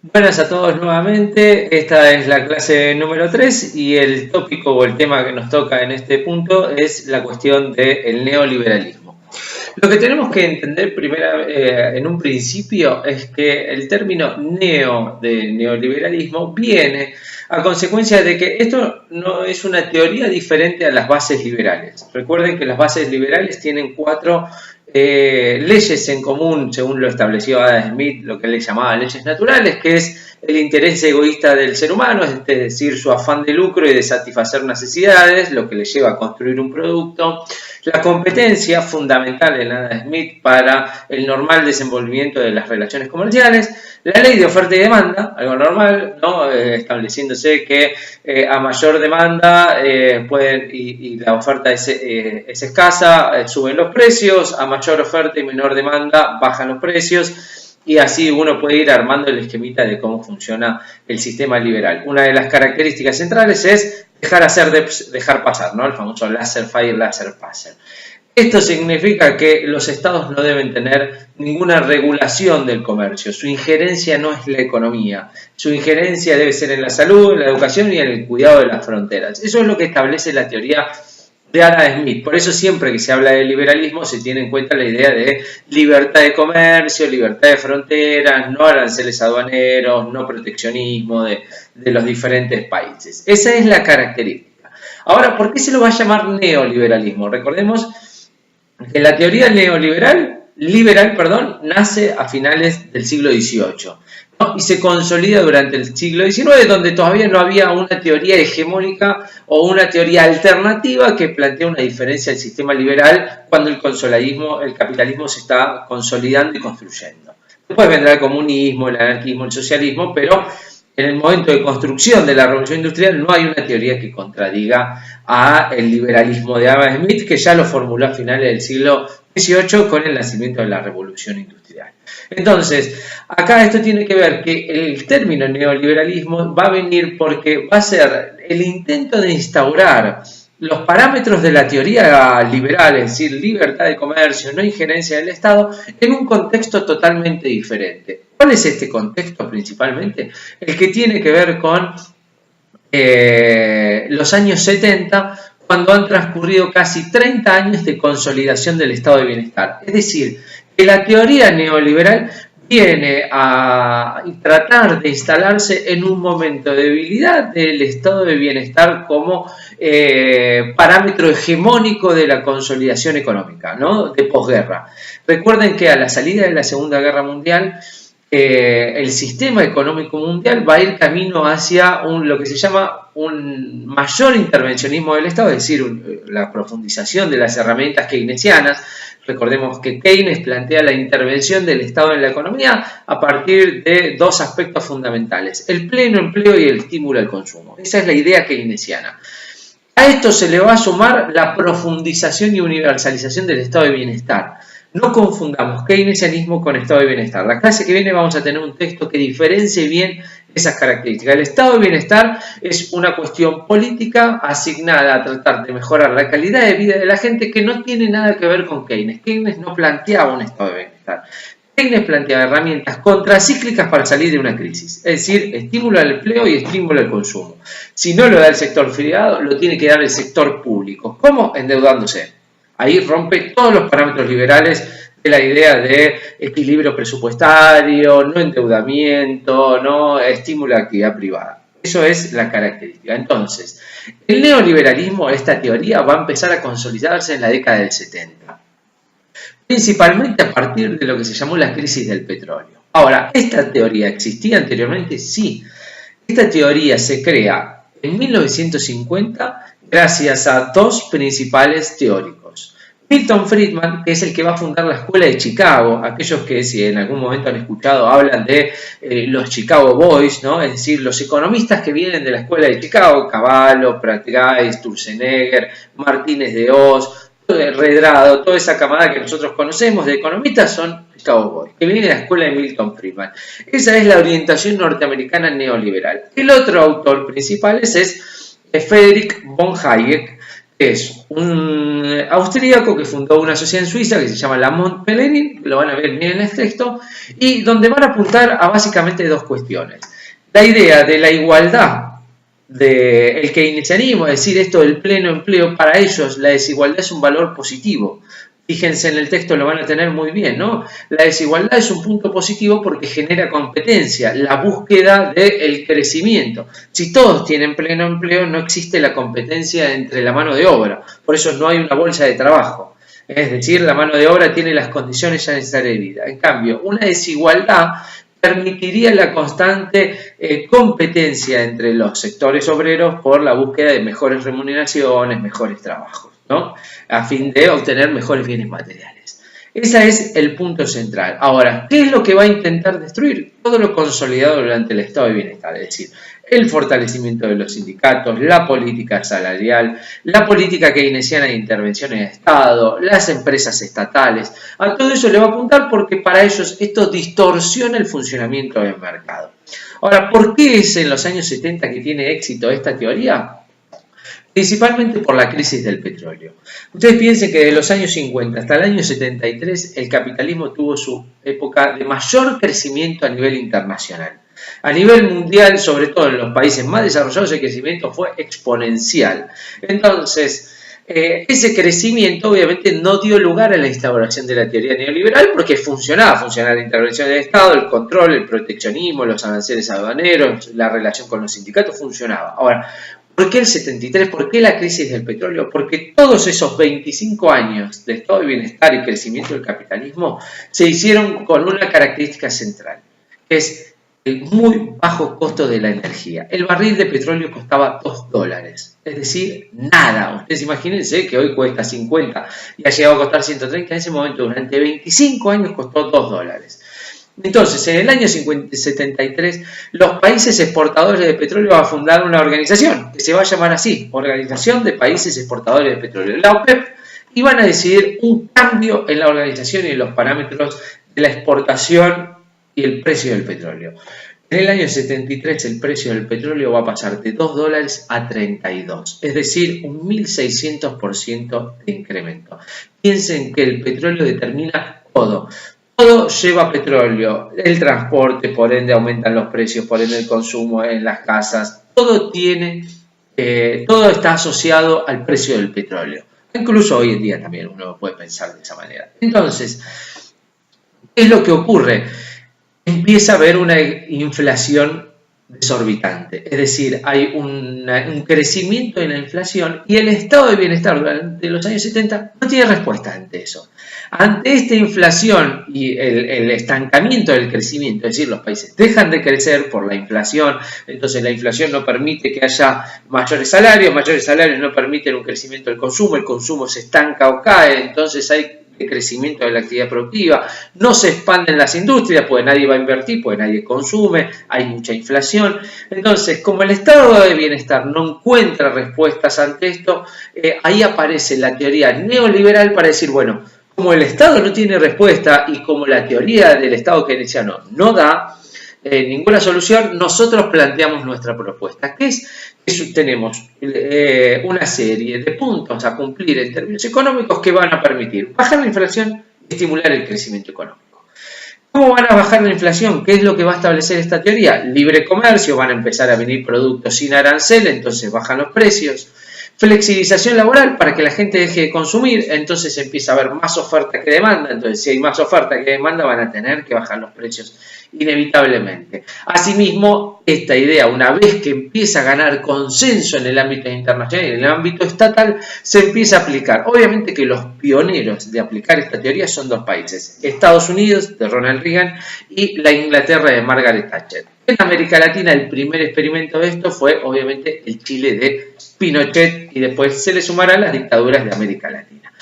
Buenas a todos nuevamente, esta es la clase número 3 y el tópico o el tema que nos toca en este punto es la cuestión del neoliberalismo. Lo que tenemos que entender primero, en un principio es que el término de neoliberalismo viene a consecuencia de que esto no es una teoría diferente a las bases liberales. Recuerden que las bases liberales tienen cuatro leyes en común, según lo estableció Adam Smith, lo que él le llamaba leyes naturales, que es el interés egoísta del ser humano, es decir, su afán de lucro y de satisfacer necesidades, lo que le lleva a construir un producto. La competencia, fundamental en Adam Smith para el normal desenvolvimiento de las relaciones comerciales. La ley de oferta y demanda, algo normal, ¿no? Estableciéndose que a mayor demanda y la oferta es escasa, suben los precios, a mayor oferta y menor demanda, bajan los precios. Y así uno puede ir armando el esquemita de cómo funciona el sistema liberal. Una de las características centrales es dejar pasar, ¿no? El famoso laissez-faire, laissez-passer. Esto significa que los estados no deben tener ninguna regulación del comercio. Su injerencia no es la economía. Su injerencia debe ser en la salud, en la educación y en el cuidado de las fronteras. Eso es lo que establece la teoría de Adam Smith. Por eso siempre que se habla de liberalismo se tiene en cuenta la idea de libertad de comercio, libertad de fronteras, no aranceles aduaneros, no proteccionismo de los diferentes países. Esa es la característica. Ahora, ¿por qué se lo va a llamar neoliberalismo? Recordemos que la teoría liberal, nace a finales del siglo XVIII, ¿no? Y se consolida durante el siglo XIX, donde todavía no había una teoría hegemónica o una teoría alternativa que plantea una diferencia del sistema liberal cuando el capitalismo se está consolidando y construyendo. Después vendrá el comunismo, el anarquismo, el socialismo, pero en el momento de construcción de la revolución industrial no hay una teoría que contradiga al liberalismo de Adam Smith, que ya lo formuló a finales del siglo XVIII con el nacimiento de la revolución industrial. Entonces, acá esto tiene que ver que el término neoliberalismo va a venir porque va a ser el intento de instaurar los parámetros de la teoría liberal, es decir, libertad de comercio, no injerencia del Estado, en un contexto totalmente diferente. ¿Cuál es este contexto principalmente? El que tiene que ver con los años 70, cuando han transcurrido casi 30 años de consolidación del estado de bienestar. Es decir, que la teoría neoliberal viene a tratar de instalarse en un momento de debilidad del estado de bienestar como parámetro hegemónico de la consolidación económica, ¿no? De posguerra. Recuerden que a la salida de la Segunda Guerra Mundial, el sistema económico mundial va a ir camino hacia lo que se llama un mayor intervencionismo del Estado, es decir, la profundización de las herramientas keynesianas. Recordemos que Keynes plantea la intervención del Estado en la economía a partir de dos aspectos fundamentales: el pleno empleo y el estímulo al consumo. Esa es la idea keynesiana. A esto se le va a sumar la profundización y universalización del estado de bienestar. No confundamos keynesianismo con estado de bienestar. La clase que viene vamos a tener un texto que diferencie bien esas características. El estado de bienestar es una cuestión política asignada a tratar de mejorar la calidad de vida de la gente, que no tiene nada que ver con Keynes. Keynes no planteaba un estado de bienestar. Keynes planteaba herramientas contracíclicas para salir de una crisis, es decir, estímulo al empleo y estímulo al consumo. Si no lo da el sector privado, lo tiene que dar el sector público. ¿Cómo? Endeudándose. Ahí rompe todos los parámetros liberales de la idea de equilibrio presupuestario, no endeudamiento, no estímulo a la actividad privada. Eso es la característica. Entonces, el neoliberalismo, esta teoría, va a empezar a consolidarse en la década del 70, principalmente a partir de lo que se llamó la crisis del petróleo. Ahora, ¿esta teoría existía anteriormente? Sí. Esta teoría se crea en 1950 gracias a dos principales teóricos. Milton Friedman, que es el que va a fundar la Escuela de Chicago. Aquellos que si en algún momento han escuchado hablan de los Chicago Boys, ¿no? Es decir, los economistas que vienen de la Escuela de Chicago: Cavallo, Pratgay, Sturzenegger, Martínez de Oz, Redrado, toda esa camada que nosotros conocemos de economistas son Chicago Boys, que vienen de la Escuela de Milton Friedman. Esa es la orientación norteamericana neoliberal. El otro autor principal es Friedrich von Hayek, es un austríaco que fundó una sociedad en Suiza que se llama Lamont Pelerin, lo van a ver bien en el texto, y donde van a apuntar a básicamente dos cuestiones. La idea de la igualdad del keynesianismo, es decir, esto del pleno empleo, para ellos la desigualdad es un valor positivo. Fíjense en el texto, lo van a tener muy bien, ¿no? La desigualdad es un punto positivo porque genera competencia, la búsqueda del crecimiento. Si todos tienen pleno empleo, no existe la competencia entre la mano de obra. Por eso no hay una bolsa de trabajo. Es decir, la mano de obra tiene las condiciones ya necesarias de vida. En cambio, una desigualdad permitiría la constante competencia entre los sectores obreros por la búsqueda de mejores remuneraciones, mejores trabajos, ¿no? A fin de obtener mejores bienes materiales. Ese es el punto central. Ahora, ¿qué es lo que va a intentar destruir? Todo lo consolidado durante el estado de bienestar, es decir, el fortalecimiento de los sindicatos, la política salarial, la política keynesiana de intervención en el Estado, las empresas estatales. A todo eso le va a apuntar porque para ellos esto distorsiona el funcionamiento del mercado. Ahora, ¿por qué es en los años 70 que tiene éxito esta teoría? Principalmente por la crisis del petróleo. Ustedes piensen que de los años 50 hasta el año 73 el capitalismo tuvo su época de mayor crecimiento a nivel internacional. A nivel mundial, sobre todo en los países más desarrollados, el crecimiento fue exponencial. Entonces, ese crecimiento obviamente no dio lugar a la instauración de la teoría neoliberal porque funcionaba la intervención del Estado, el control, el proteccionismo, los aranceles aduaneros, la relación con los sindicatos funcionaba. Ahora, ¿por qué el 73? ¿Por qué la crisis del petróleo? Porque todos esos 25 años de estado de bienestar y crecimiento del capitalismo se hicieron con una característica central, que es el muy bajo costo de la energía. El barril de petróleo costaba $2, es decir, nada. Ustedes imagínense que hoy cuesta 50 y ha llegado a costar 130, en ese momento durante 25 años costó $2. Entonces, en el año 73, los países exportadores de petróleo van a fundar una organización que se va a llamar así, Organización de Países Exportadores de Petróleo, la OPEP, y van a decidir un cambio en la organización y en los parámetros de la exportación y el precio del petróleo. En el año 73 el precio del petróleo va a pasar de $2 a 32, es decir, un 1600% de incremento. Piensen que el petróleo determina todo. Todo lleva petróleo, el transporte, por ende aumentan los precios, por ende el consumo en las casas, todo está asociado al precio del petróleo. Incluso hoy en día también uno puede pensar de esa manera. Entonces, ¿qué es lo que ocurre? Empieza a haber una inflación desorbitante, es decir, hay un crecimiento en la inflación y el estado de bienestar durante los años 70 no tiene respuesta ante eso. Ante esta inflación y el estancamiento del crecimiento, es decir, los países dejan de crecer por la inflación, entonces la inflación no permite que haya mayores salarios no permiten un crecimiento del consumo, el consumo se estanca o cae, entonces hay crecimiento de la actividad productiva, no se expanden las industrias, pues nadie va a invertir, pues nadie consume, hay mucha inflación. Entonces, como el estado de bienestar no encuentra respuestas ante esto, ahí aparece la teoría neoliberal para decir, bueno, como el Estado no tiene respuesta y como la teoría del Estado keynesiano no da ninguna solución, nosotros planteamos nuestra propuesta, que es que tenemos una serie de puntos a cumplir en términos económicos que van a permitir bajar la inflación y estimular el crecimiento económico. ¿Cómo van a bajar la inflación? ¿Qué es lo que va a establecer esta teoría? Libre comercio, van a empezar a venir productos sin arancel, entonces bajan los precios. Flexibilización laboral para que la gente deje de consumir, entonces empieza a haber más oferta que demanda, entonces si hay más oferta que demanda van a tener que bajar los precios inevitablemente. Asimismo, esta idea, una vez que empieza a ganar consenso en el ámbito internacional y en el ámbito estatal, se empieza a aplicar. Obviamente que los pioneros de aplicar esta teoría son dos países, Estados Unidos, de Ronald Reagan, y la Inglaterra de Margaret Thatcher. En América Latina el primer experimento de esto fue obviamente el Chile de Pinochet y después se le sumarán las dictaduras de América Latina.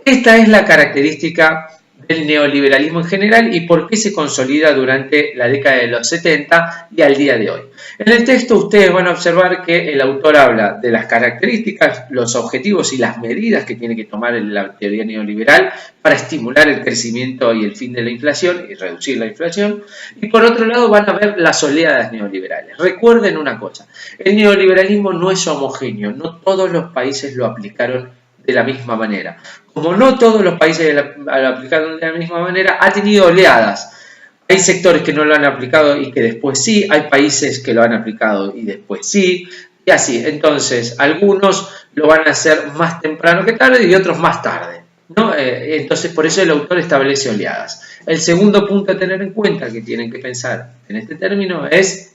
Esta es la característica del neoliberalismo en general y por qué se consolida durante la década de los 70 y al día de hoy. En el texto ustedes van a observar que el autor habla de las características, los objetivos y las medidas que tiene que tomar la teoría neoliberal para estimular el crecimiento y el fin de la inflación y reducir la inflación. Y por otro lado van a ver las oleadas neoliberales. Recuerden una cosa, el neoliberalismo no es homogéneo, no todos los países lo aplicaron de la misma manera. Como no todos los países lo aplicaron de la misma manera, ha tenido oleadas. Hay sectores que no lo han aplicado y que después sí, hay países que lo han aplicado y después sí, y así. Entonces, algunos lo van a hacer más temprano que tarde y otros más tarde, ¿no? Entonces, por eso el autor establece oleadas. El segundo punto a tener en cuenta que tienen que pensar en este término es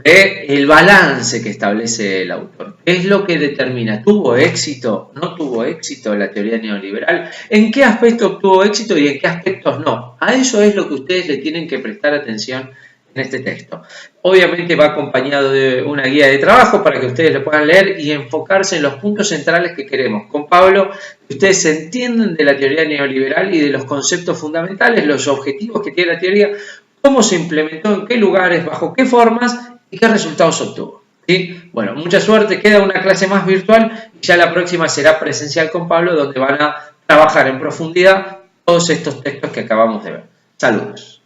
el balance que establece el autor. ¿Qué es lo que determina? ¿Tuvo éxito? ¿No tuvo éxito la teoría neoliberal? ¿En qué aspectos tuvo éxito y en qué aspectos no? A eso es lo que ustedes le tienen que prestar atención en este texto. Obviamente va acompañado de una guía de trabajo para que ustedes lo puedan leer y enfocarse en los puntos centrales que queremos. Con Pablo, que ustedes entiendan de la teoría neoliberal y de los conceptos fundamentales, los objetivos que tiene la teoría, cómo se implementó, en qué lugares, bajo qué formas y qué resultados obtuvo. ¿Sí? Bueno, mucha suerte, queda una clase más virtual y ya la próxima será presencial con Pablo, donde van a trabajar en profundidad todos estos textos que acabamos de ver. Saludos.